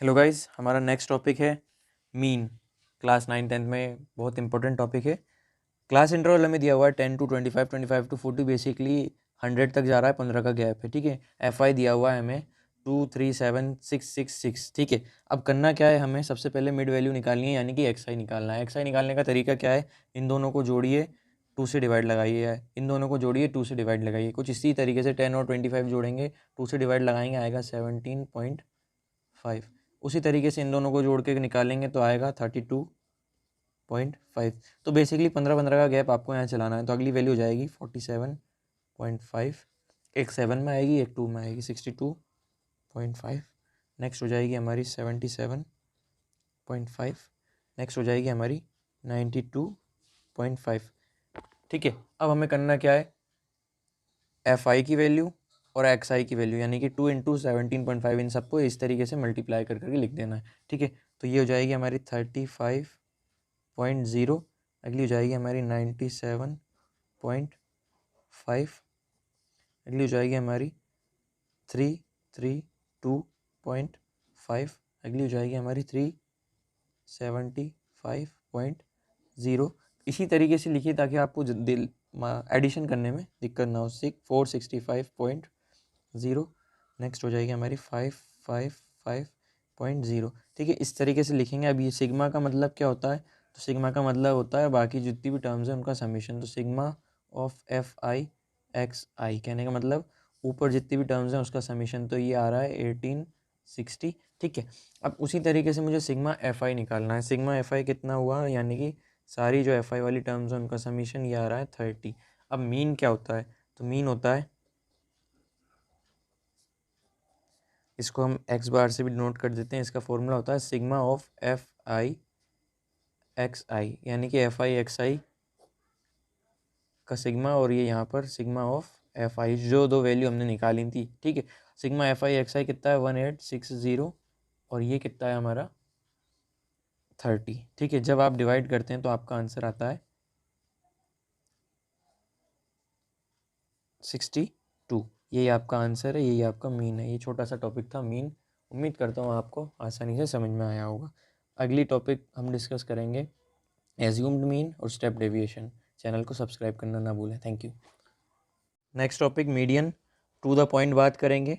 Hello guys, हमारा next topic है mean. Class 9 10 में बहुत इंपॉर्टेंट टॉपिक है। क्लास इंटरवल हमें दिया हुआ है 10 to 25, 25 to 40, बेसिकली 100 तक जा रहा है, 15 का गैप है। ठीक है, FI दिया हुआ है हमें 2 3 7 6 6 6। ठीक है, अब करना क्या है, हमें सबसे पहले मिड वैल्यू निकालनी है, यानी कि XI निकालना है। XI निकालने का तरीका क्या है, इन दोनों को जोड़िए, 2 से डिवाइड लगाइए, इन दोनों को जोड़िए, 2 से डिवाइड लगाइए। कुछ इसी तरीके से 10 और 25 जोड़ेंगे, 2 से डिवाइड लगाएंगे, आएगा 17.5। उसी तरीके से इन दोनों को जोड़ के निकालेंगे तो आएगा 32.5। तो बेसिकली 15-15 का गैप आपको यहाँ चलाना है। तो अगली वैल्यू हो जाएगी 47.5। एक 7 में आएगी, एक 2 में आएगी, 62.5। नेक्स्ट हो जाएगी हमारी 77.5। नेक्स्ट हो जाएगी हमारी 92.5। ठीक है, अब हमें करना क्या है, FI की वैल्यू और XI की वैल्यू, यानी कि 2 × 17.5, इन सबको इस तरीके से मल्टीप्लाई कर करके लिख देना है। ठीक है, तो ये हो जाएगी हमारी 35.0। अगली हो जाएगी हमारी 97.5। अगली हो जाएगी हमारी 332.5। अगली हो जाएगी हमारी 375.0। इसी तरीके से लिखिए ताकि आपको एडिशन करने में दिक्कत ना हो। 465.0। नेक्स्ट हो जाएगी हमारी 555.0। ठीक है, इस तरीके से लिखेंगे। अब ये सिग्मा का मतलब क्या होता है, तो सिग्मा का मतलब होता है बाकी जितनी भी टर्म्स हैं उनका समीशन। तो सिग्मा ऑफ FI XI कहने का मतलब ऊपर जितनी भी टर्म्स हैं उसका समीशन। तो ये आ रहा है 1860। ठीक है, अब उसी तरीके से मुझे सिग्मा FI निकालना है। सिग्मा FI कितना हुआ, यानी कि सारी जो FI वाली टर्म्स हैं उनका समीशन ये आ रहा है 30। अब मीन क्या होता है, तो मीन होता है, इसको हम x बार से भी नोट कर देते हैं। इसका फॉर्मूला होता है सिग्मा ऑफ FI XI, यानी कि FI XI का सिग्मा, और ये यहाँ पर सिग्मा ऑफ FI, जो दो वैल्यू हमने निकाली थी। ठीक है, सिग्मा FI XI कितना है 1860, और ये कितना है हमारा 30। ठीक है, जब आप डिवाइड करते हैं तो आपका आंसर आता है 62। यही आपका आंसर है, यही आपका मीन है। ये छोटा सा टॉपिक था मीन। उम्मीद करता हूँ आपको आसानी से समझ में आया होगा। अगली टॉपिक हम डिस्कस करेंगे एज्यूम्ड मीन और स्टेप डेविएशन। चैनल को सब्सक्राइब करना ना भूलें। Thank you. Next topic median. To the point बात करेंगे।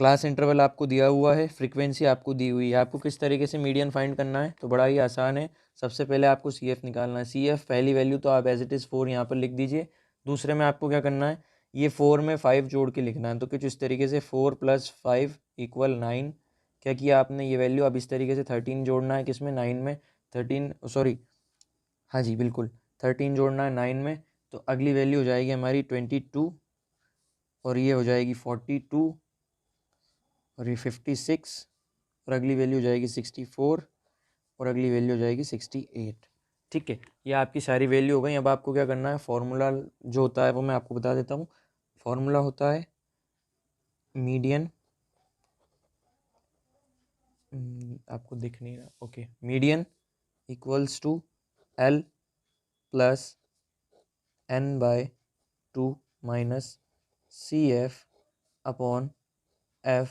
क्लास इंटरवल आपको दिया हुआ है, फ्रीक्वेंसी आपको दी हुई है, आपको किस तरीके से मीडियन फाइंड करना है, तो बड़ा ही आसान है। सबसे पहले आपको CF निकालना है। CF पहली वैल्यू तो आप एज इट इज़ 4 यहाँ पर लिख दीजिए। दूसरे में आपको क्या करना है, ये 4 में 5 जोड़ के लिखना है। तो कुछ इस तरीके से 4 + 5 = 9। क्या किया आपने, ये वैल्यू अब इस तरीके से 13 जोड़ना है, किसमें 9 में, 13 सॉरी, हाँ जी बिल्कुल 13 जोड़ना है 9 में। तो अगली वैल्यू हो जाएगी हमारी 22, और ये हो जाएगी 42, और ये 56, और अगली वैल्यू हो जाएगी 64, और अगली वैल्यू हो जाएगी 68। ठीक है, ये आपकी सारी वैल्यू हो गई। अब आपको क्या करना है, फॉर्मूला जो होता है वो मैं आपको बता देता हूँ। फॉर्मूला होता है मीडियन, आपको दिख नहीं रहा, okay, median = L + n/2 - CF / F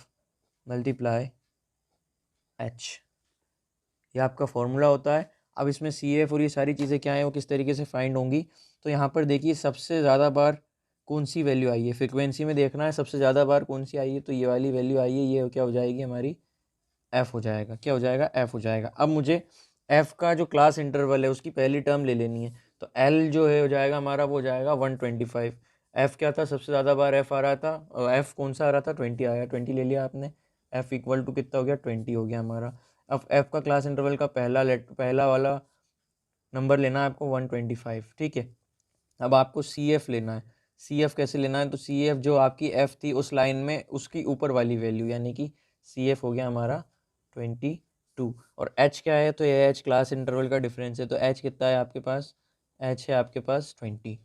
× H। ये आपका फॉर्मूला होता है। अब इसमें CF और ये सारी चीज़ें क्या हैं, वो किस तरीके से फाइंड होंगी, तो यहाँ पर देखिए सबसे ज़्यादा बार कौन सी वैल्यू आई है, फ्रीक्वेंसी में देखना है सबसे ज़्यादा बार कौन सी आई है, तो ये वाली वैल्यू आई है। ये क्या हो जाएगी हमारी, F हो जाएगा। क्या हो जाएगा, F हो जाएगा। अब मुझे F का जो क्लास इंटरवल है उसकी पहली टर्म ले लेनी है। तो L जो है हो जाएगा हमारा, वो हो जाएगा 125। F क्या था, सबसे ज़्यादा बार F आ रहा था, और F कौन सा आ रहा था, 20 आया, 20 ले लिया आपने। F = कितना हो गया, 20 हो गया हमारा। अब F का क्लास इंटरवल का पहला वाला नंबर लेना है आपको 125। ठीक है, अब आपको CF लेना है। CF कैसे लेना है, तो CF जो आपकी F थी उस लाइन में उसकी ऊपर वाली वैल्यू, यानी कि CF हो गया हमारा 22। और H क्या है, तो ये H क्लास इंटरवल का डिफरेंस है। तो H कितना है आपके पास, H है आपके पास 20।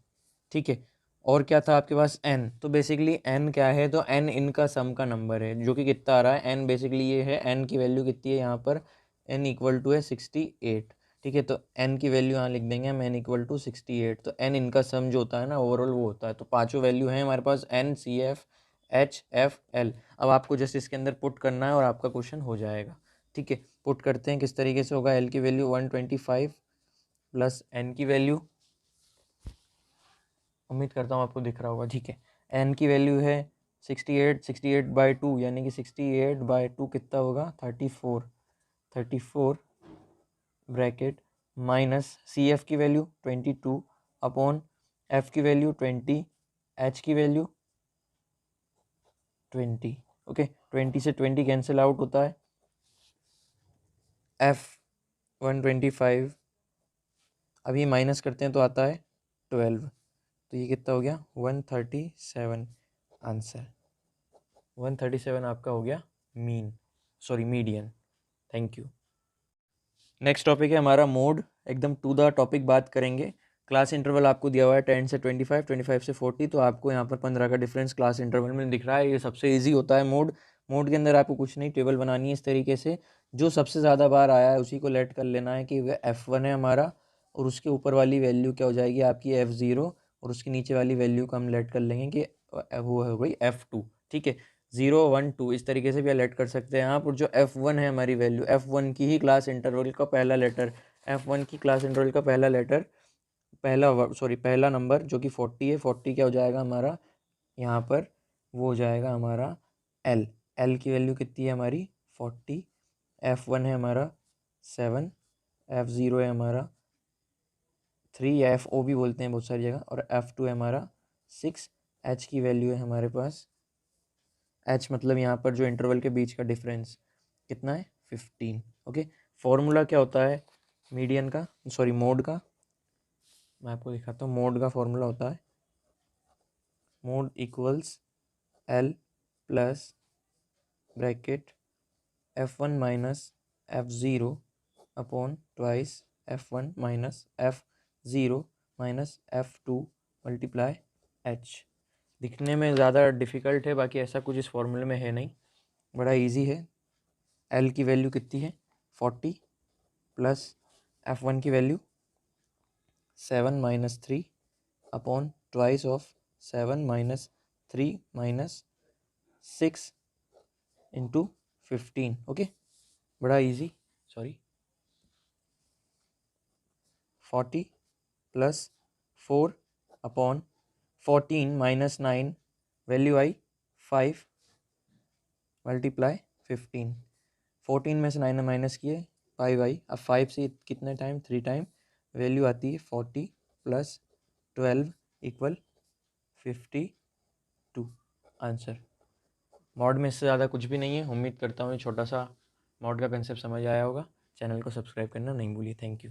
ठीक है, और क्या था आपके पास N, तो बेसिकली N क्या है, तो N इनका सम का नंबर है, जो कि कितना आ रहा है, N बेसिकली ये है, N की वैल्यू कितनी है यहाँ पर, N = है 68। ठीक है, तो N की वैल्यू यहाँ लिख देंगे हम, N = 68। तो N इनका सम जो होता है ना ओवरऑल वो होता है। तो पांचों वैल्यू हैं हमारे पास, N CF H F L। अब आपको जस्ट इसके अंदर पुट करना है और आपका क्वेश्चन हो जाएगा। ठीक है, पुट करते हैं किस तरीके से होगा। एल की वैल्यू 125 प्लस एन की वैल्यू, उम्मीद करता हूँ आपको दिख रहा होगा, ठीक है। एन की वैल्यू है 68, 68/2 यानी कि 68/2 कितना होगा 34 ब्रैकेट माइनस सी एफ की वैल्यू 22 अपॉन एफ की वैल्यू 20, एच की वैल्यू 20। ओके, 20 से 20 कैंसिल आउट होता है। एफ 125 अभी माइनस करते हैं तो आता है 12, तो ये कितना हो गया 137। आंसर 137 आपका हो गया median. Thank you. Next topic है हमारा मोड, एकदम टू द टॉपिक बात करेंगे। क्लास इंटरवल आपको दिया हुआ है 10 से 25, 25 से 40, तो आपको यहाँ पर 15 का डिफरेंस क्लास इंटरवल में दिख रहा है। ये सबसे इजी होता है मोड के अंदर आपको कुछ नहीं, टेबल बनानी है इस तरीके से, जो सबसे ज़्यादा बार आया है उसी को लेट कर लेना है कि वह F1 है हमारा, और उसके ऊपर वाली वैल्यू क्या हो जाएगी आपकी F0, और उसके नीचे वाली वैल्यू को हम लेट कर लेंगे कि वो हो गई F2। ठीक है, 0, 1, 2 इस तरीके से भी अलर्ट कर सकते हैं आप। और जो F1 है हमारी वैल्यू, F1 की ही क्लास इंटरवल का पहला लेटर, F1 की क्लास इंटरवल का पहला लेटर, पहला नंबर जो कि 40 है, 40 क्या हो जाएगा हमारा यहाँ पर, वो हो जाएगा हमारा L की वैल्यू कितनी है हमारी 40, F1 है हमारा 7, F0 है हमारा 3 या FO भी बोलते हैं बहुत सारी जगह, और F2 है हमारा 6, H की वैल्यू है हमारे पास, H मतलब यहाँ पर जो इंटरवल के बीच का डिफरेंस कितना है 15। ओके, फॉर्मूला क्या होता है मीडियन का, सॉरी मोड का, मैं आपको दिखाता हूँ। मोड का फॉर्मूला होता है mode equals L plus bracket F1 minus F0 upon twice F1 minus F0 minus F2 multiply H। दिखने में ज़्यादा डिफ़िकल्ट है, बाकी ऐसा कुछ इस फॉर्मूले में है नहीं, बड़ा इजी है। L की वैल्यू कितनी है 40 प्लस F1 की value 7 minus 3 upon twice of 7 minus 3 minus 6 into 15। Okay, बड़ा easy, sorry 40 plus 4 upon 14 minus 9 value आई 5 मल्टीप्लाई 15। 14 में से 9 माइनस किए 5 आई, अब 5 से कितने टाइम 3 टाइम, वैल्यू आती है 40 प्लस 12 इक्वल 52। आंसर मॉड में इससे ज़्यादा कुछ भी नहीं है। उम्मीद करता हूँ ये छोटा सा मॉड का कंसेप्ट समझ आया होगा। चैनल को सब्सक्राइब करना नहीं भूलिए। Thank you.